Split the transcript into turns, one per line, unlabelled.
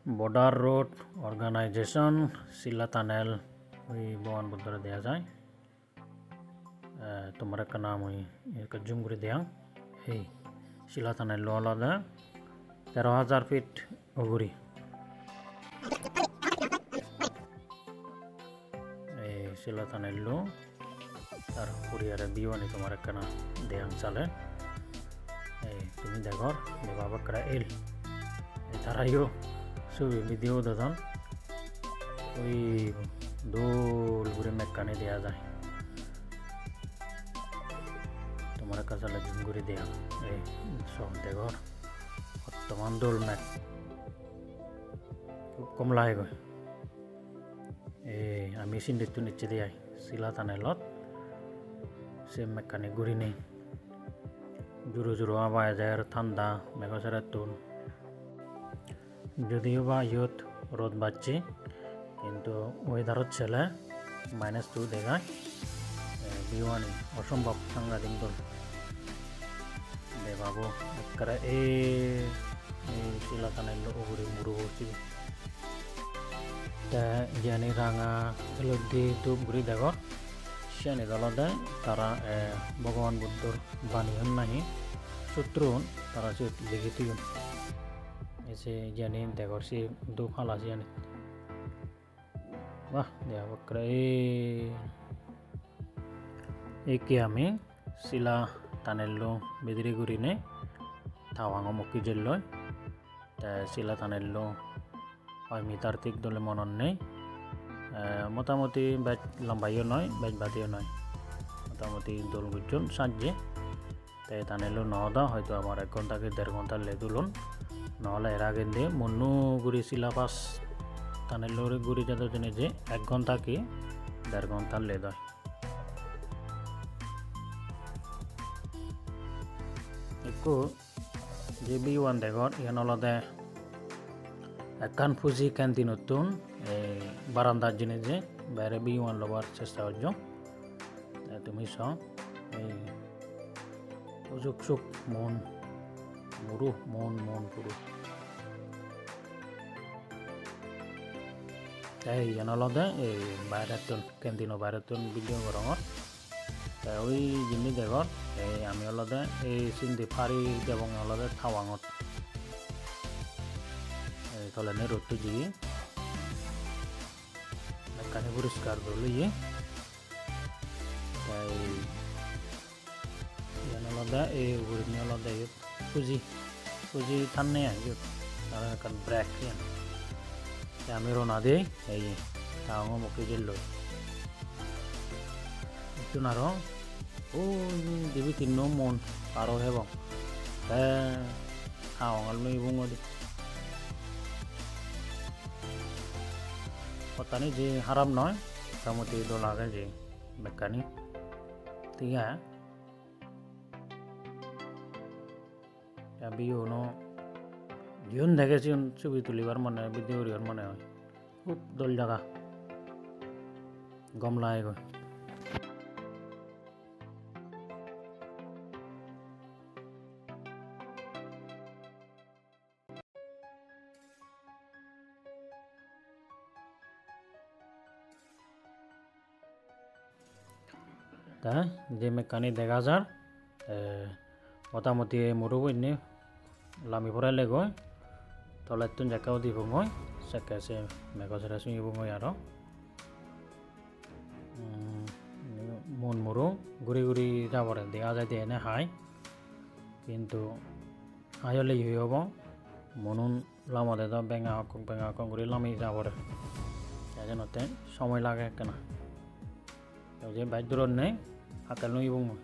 border road organisation শিলা tunnel ওই বন বদরে দেয়া যায় তোমার একটা নাম ওই জুম করে দেয়া এই শিলা টানেল লো আলাদা 13,000 ফিট ওগুরি এই শিলা টানেল লো আর কুরিয়ারে বিওয়ানি তোমার একটা না দেয়াং চালে এই তুমি দেখো দেবা করা এল তারাইও ছবি ভিডিও দাদন ওই দোল ঘুরে মেকানে দেওয়া যায় তোমার কাছে জুম করে দেয়া এই সব দেখো বর্তমান দোল মেক খুব কমলা হয়ে গয় এই আমি সিন্ডিতু নিচে দিয়ে শিলা টানেলত সে মেকানে ঘুরি নেই জুরো জুরো আবার যায় আর ঠান্ডা মেঘাছাড়ার তুন যদিও বা ইয়ত রোদ বাড়ছে কিন্তু ওয়েদারত ছেলে -2 দেখায় বিওয়ানি অসম্ভব সাংঘাতিক দল দেখাবো একবারে এই শিলা টানেল ওগুরি মুরু করছি তা জানি রাঙা হলদি ধূপ ঘুরি দেখো সিয়ানি দলতে তারা ভগবান বুদ্ধর বাণী নাহি শত্রুন তারা সে লিখিত ऐसे जाने देखो से दो खाला से जाने वाह देखो बकरा एक में शिला टानेलो बेदरी गुरी ने थावांगो मुक्की जेल्लो शिला टानेलो 5 মিটার ঠিক দলে মনন নেই মোটামুটি ব্যাট লম্বাইও নয় ব্যাট বাতিও নয় মোটামুটি দোল গুজন সাজে তাই টানেলো নদা হয়তো আমার 1 ঘন্টা কি 1.5 ঘন্টা লেদুলন নহলে এর আগে দিয়ে মন্নু গুড়ি শিলাপাস টানেলোরে গুড়ি যাদের জন্য যে 1 ঘন্টা কি 1.5 ঘন্টা লেদ হয় একটু যে বি1 দেখর ইয়ান অলদে একান ফুজি ক্যান্টিন নতুন এই বারান্দার জিনিস যে বাইরে বি1 লবার চেষ্টা করছো তুমি স এই সুযোগ সুখ মন মুরু মন মন পুরু এই জানালদে এই বাইরেতন ক্যান্টিনো বাইরেতন ভিডিও করঙর তাই ওই জিনিস দেখর এই আমি অলদে এই সিন্ধি ফারি এবং অলদে থাওয়াঙত এই তলেনে রোদটো জি মেকানি পরিষ্কার করলে ইয়ে তাই জানালদে এই উড়নি অলদে Fuji tanne ya yuk karena akan break ya kami rona deh ini tahu mau ke jello itu naro oh ini dibikin nomon paro he bang tahu ngal ibu ngodi patani je haram noy kamu tidur lagi je mekanik tiga বিওনো জীবন দেখেছি ছবি তুলিবার মনে হয় video করিবার মনে হয় খুব দোল জায়গা গমলা গয় তা যে মেকানি দেখা যার মোটামুটি মুরুব এনে লামি ফরাইলে গয় তলাতুন জায়গাও দিব মই সেকাছে মেঘছরা শুনিব মই আর মন মুরু ঘুরি ঘুরি যাবরে দেখা যায় এনে হাই কিন্তু হাইলে ই হব মনুন লামতে তো বেঙা হক ঘুরি লামি যাবরে এজনতে সময় লাগে কেনা যে বাইক দূরত নেই হাতে লইব মই